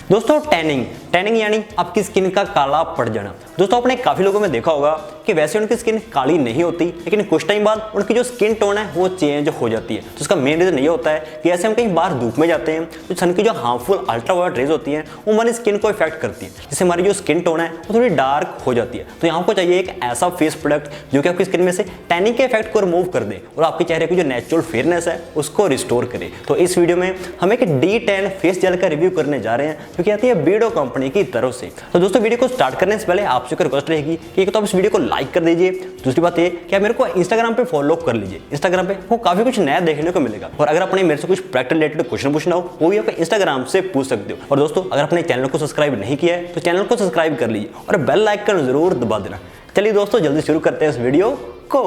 दोस्तों टैनिंग यानी आपकी स्किन का काला पड़ जाना। दोस्तों आपने काफी लोगों में देखा होगा कि वैसे उनकी स्किन काली नहीं होती, लेकिन कुछ टाइम बाद उनकी जो स्किन टोन है वो चेंज हो जाती है। तो इसका मेन रीजन ये होता है कि ऐसे हम कहीं बाहर धूप में जाते हैं तो सन की जो हार्मफुल अल्ट्रावायलेट रेज होती हैं वो हमारी स्किन को इफेक्ट करती है, जिससे हमारी जो स्किन टोन है वो थोड़ी डार्क हो जाती है। तो यहाँ आपको चाहिए एक ऐसा फेस प्रोडक्ट जो कि आपकी स्किन में से टैनिंग के इफेक्ट को रिमूव कर दे और आपके चेहरे की जो नेचुरल फेयरनेस है उसको रिस्टोर करे। तो इस वीडियो में हम एक D10 फेस जेल का रिव्यू करने जा रहे हैं जो कि आती है बीडो कंपनी की तरफ से। तो दोस्तों वीडियो को स्टार्ट करने से पहले आपसे एक रिक्वेस्ट रहेगी कि एक तो आप इस वीडियो को लाइक कर दीजिए, दूसरी बात ये कि आप मेरे को इंस्टाग्राम पे फॉलो कर लीजिए। इंस्टाग्राम पे वो काफी कुछ नया देखने को मिलेगा और अगर आपने मेरे से कुछ प्रोडक्ट रिलेटेड क्वेश्चन पूछना हो वो भी आप इंस्टाग्राम से पूछ सकते हो। और दोस्तों अगर आपने चैनल को सब्सक्राइब नहीं किया है तो चैनल को सब्सक्राइब कर लीजिए और बेल आइकन जरूर दबा देना। चलिए दोस्तों जल्दी शुरू करते हैं इस वीडियो को।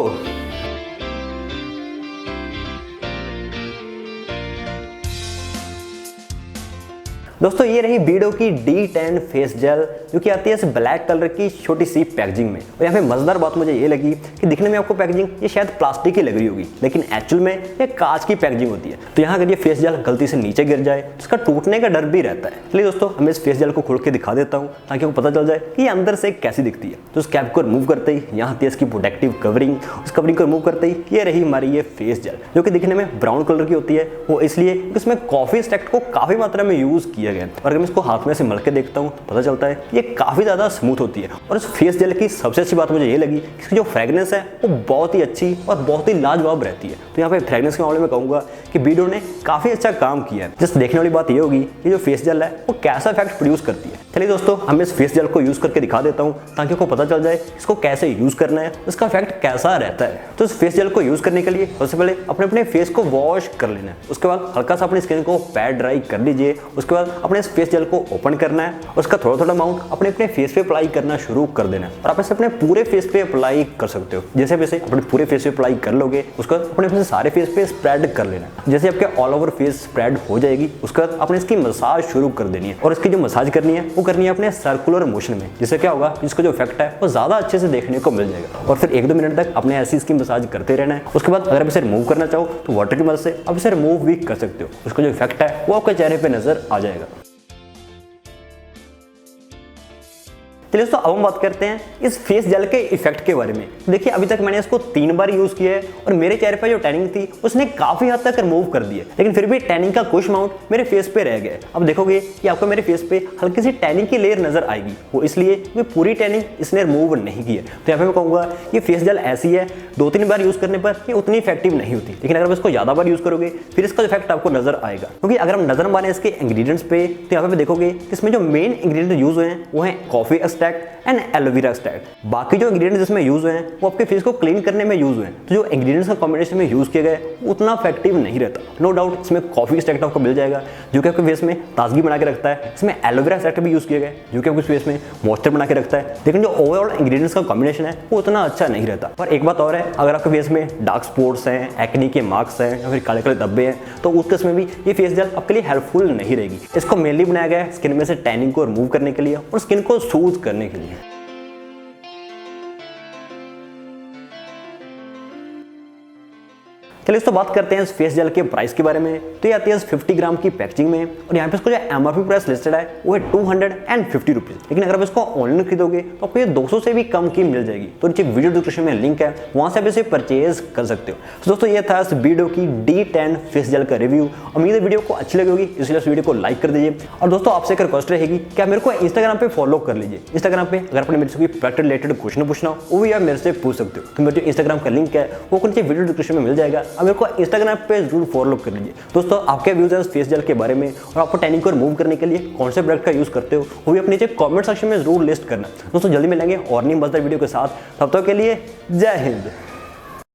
दोस्तों ये रही बीडो की D10 फेस जेल जो कि आती है इस ब्लैक कलर की छोटी सी पैकेजिंग में। और यहाँ पे मजेदार बात मुझे ये लगी कि दिखने में आपको पैकेजिंग ये शायद प्लास्टिक की लग रही होगी, लेकिन एक्चुअल में ये कांच की पैकेजिंग होती है। तो यहाँ अगर ये फेस जेल गलती से नीचे गिर जाए तो इसका टूटने का डर भी रहता है। चलिए दोस्तों मैं इस फेस जेल को खोल के दिखा देता हूँ ताकि आपको पता चल जाए कि ये अंदर से कैसी दिखती है। तो उस कैप को रिमूव करते ही यहाँ आती है इसकी प्रोटेक्टिव कवरिंग। उस कवरिंग को रिमूव करते ही ये रही हमारी ये फेस जेल जो कि दिखने में ब्राउन कलर की होती है। वो इसलिए इसमें कॉफी एक्सट्रैक्ट को काफी मात्रा में यूज किया गया। और अगर मैं इसको हाथ में से मल के देखता हूँ तो पता चलता है ये काफी ज्यादा स्मूथ होती है। और इस फेस जेल की सबसे अच्छी बात मुझे ये लगी कि इसकी जो फ्रेग्रेंस है वो बहुत ही अच्छी और बहुत ही लाजवाब रहती है। तो यहाँ पे फ्रेग्रेंस के मामले में कहूंगा कि बीडो ने काफी अच्छा काम किया है। जस्ट देखने वाली बात ये होगी कि जो फेस जेल है वो कैसा इफेक्ट प्रोड्यूस करती है। चलिए दोस्तों हम इस फेस जेल को यूज करके दिखा देता हूँ ताकि आपको पता चल जाए इसको कैसे यूज करना है, इसका इफेक्ट कैसा रहता है। तो इस फेस जेल को यूज करने के लिए सबसे पहले अपने फेस को वॉश कर लेना है। उसके बाद हल्का सा अपनी स्किन को पैड ड्राई कर लीजिए। उसके बाद अपने इस फेस जेल को ओपन करना है, उसका थोड़ा थोड़ा अमाउंट अपने फेस पे अप्लाई करना शुरू कर देना है। और आप इसे अपने पूरे फेस पे अप्लाई कर सकते हो। जैसे वैसे अपने पूरे फेस पे अप्लाई कर लोगे उसके बाद अपने सारे फेस पे स्प्रेड कर लेना है। जैसे आपके ऑल ओवर फेस स्प्रेड हो जाएगी उसके बाद आपने इसकी मसाज शुरू कर देनी है। और इसकी जो मसाज करनी है वो करनी है अपने सर्कुलर मोशन में, जिससे क्या होगा इसका जो इफेक्ट है वो ज्यादा अच्छे से देखने को मिल जाएगा। और फिर 1-2 मिनट तक अपने ऐसी इसकी मसाज करते रहना है। उसके बाद अगर आप इसे रिमूव करना चाहो तो वाटर की मदद से आप इसे रिमूव भी कर सकते हो। उसका जो इफेक्ट है वो आपके चेहरे पे नजर आ जाएगा। चलिए दोस्तों अब हम बात करते हैं इस फेस जेल के इफेक्ट के बारे में। देखिए अभी तक मैंने इसको 3 बार यूज किया है और मेरे चेहरे पर जो टैनिंग थी उसने काफी हद तक रिमूव कर दी है, लेकिन फिर भी टैनिंग का कुछ अमाउंट मेरे फेस पे रह गया। अब देखोगे कि आपको मेरे फेस पे हल्की सी टैनिंग की लेयर नजर आएगी, वो इसलिए कि पूरी टैनिंग इसने रिमूव नहीं की है। तो यहाँ पे मैं कहूंगा ये फेस जेल ऐसी है 2-3 बार यूज करने पर ये उतनी इफेक्टिव नहीं होती, लेकिन अगर आप इसको ज्यादा बार यूज करोगे फिर इसका इफेक्ट आपको नजर आएगा। क्योंकि अगर हम नजर मारे इसके इंग्रेडिएंट्स पे तो यहाँ पे देखोगे इसमें जो मेन इंग्रेडिएंट यूज हुए हैं वो है coffee extract and aloe vera extract. बाकी जो इंग्रेडिएंट्स जिसमें यूज हुए हैं वो आपके फेस को क्लीन करने में यूज हुए हैं। तो जो इंग्रेडिएंट्स का कॉम्बिनेशन में यूज किया गया है उतना इफेक्टिव नहीं रहता। नो डाउट इसमें कॉफी एक्सट्रैक्ट आपको मिल जाएगा जो कि आपके फेस में ताजगी बना के रखता है। इसमें एलोवेरा एक्सट्रैक्ट भी यूज किया गया है जो कि आपके फेस में मॉइस्चर बना के रखता है, लेकिन जो ओवरऑल इंग्रेडिएंट्स का कॉम्बिनेशन है वो उतना अच्छा नहीं रहता। पर एक बात और है, अगर आपके फेस में डार्क स्पॉट्स हैं, एक्ने के मार्क्स हैं या फिर काले काले धब्बे हैं तो उस केस में भी ये फेस जेल आपके लिए हेल्पफुल नहीं रहेगी। इसको मेनली बनाया गया है स्किन में से टैनिंग को रिमूव करने के लिए और स्किन को सूथ करने के लिए। चलिए इसको बात करते हैं इस फेस जेल के प्राइस के बारे में। तो ये आती है 50 ग्राम की पैकेजिंग में और यहाँ पे इसको जो एमआरपी प्राइस लिस्टेड है वो है 250 रुपीज, लेकिन अगर आप इसको ऑनलाइन खरीदोगे तो आपको ये 200 से भी कम की मिल जाएगी। तो नीचे वीडियो डिस्क्रिप्शन में लिंक है, वहां से आप इसे परचेज कर सकते हो। तो दोस्तों ये था इस बीडो की D10 फेस जेल का रिव्यू। उम्मीद है वीडियो को अच्छी लगी होगी, इसलिए इस वीडियो को लाइक कर दीजिए। और दोस्तों आपसे एक रिक्वेस्ट रहेगी कि आप मेरे को इंस्टाग्राम पे फॉलो कर लीजिए। इंस्टाग्राम पे अगर आपने मेरे से कोई प्रोडक्ट रिलेटेड क्वेश्चन पूछना हो वो भी आप मेरे से पूछ सकते हो। तो मेरे जो इंस्टाग्राम का लिंक है वो नीचे वीडियो डिस्क्रिप्शन में मिल जाएगा। अब मेरे को इंस्टाग्राम पे जरूर फॉलो कर लीजिए। दोस्तों आपके व्यूज हैं फेस जेल के बारे में और आपको टैनिंग को रिमूव करने के लिए कौन से प्रोडक्ट का यूज करते हो वो भी अपने नीचे कमेंट सेक्शन में जरूर लिस्ट करना। दोस्तों जल्दी मिलेंगे और नहीं मजेदार वीडियो के साथ, तब तक के लिए जय हिंद।